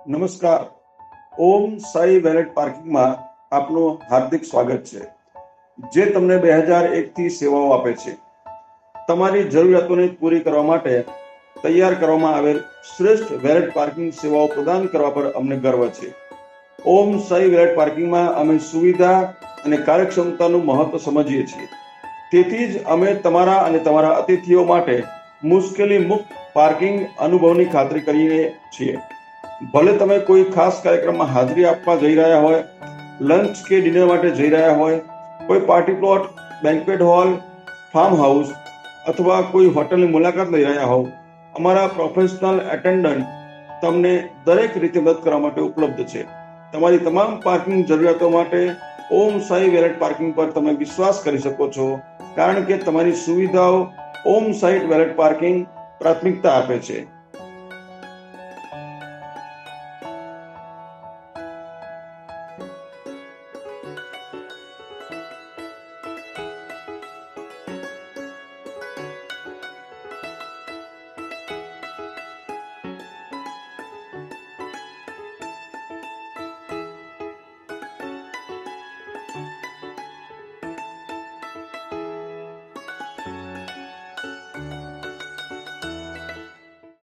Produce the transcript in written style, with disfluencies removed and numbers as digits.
નમસ્કાર. ઓમ સાઈ વેલેટ પાર્કિંગમાં આપનું હાર્દિક સ્વાગત છે, જે તમને 2001 થી સેવાઓ આપે છે. તમારી જરૂરિયાતોને પૂરી કરવા માટે તૈયાર કરવામાં આવેલ શ્રેષ્ઠ વેલેટ પાર્કિંગ સેવાઓ પ્રદાન કરવા પર અમને ગર્વ છે. ઓમ સાઈ વેલેટ પાર્કિંગમાં અમે સુવિધા અને કાર્યક્ષમતાનું મહત્વ સમજીએ છીએ. તેથી જ અમે તમારા અને તમારા અતિથિઓ માટે મુશ્કેલી મુક્ત પાર્કિંગ અનુભવની ખાતરી કરીએ છીએ. ભલે તમે કોઈ ખાસ કાર્યક્રમમાં હાજરી આપવા જઈ રહ્યા હોય, લંચ કે ડિનર માટે જઈ રહ્યા હોય, કોઈ party plot, banquet hall, farm house અથવા કોઈ હોટલની મુલાકાત લઈ રહ્યા હોવ, અમારા પ્રોફેશનલ એટેન્ડન્ટ તમને દરેક રીતે મદદ કરવા માટે ઉપલબ્ધ છે. તમારી તમામ પાર્કિંગ જરૂરિયાતો માટે ઓમ સાઈ વેલેટ પાર્કિંગ પર તમે વિશ્વાસ કરી શકો છો, કારણ કે તમારી સુવિધાઓ ઓમ સાઈ વેલેટ પાર્કિંગ પ્રાથમિકતા આપે છે.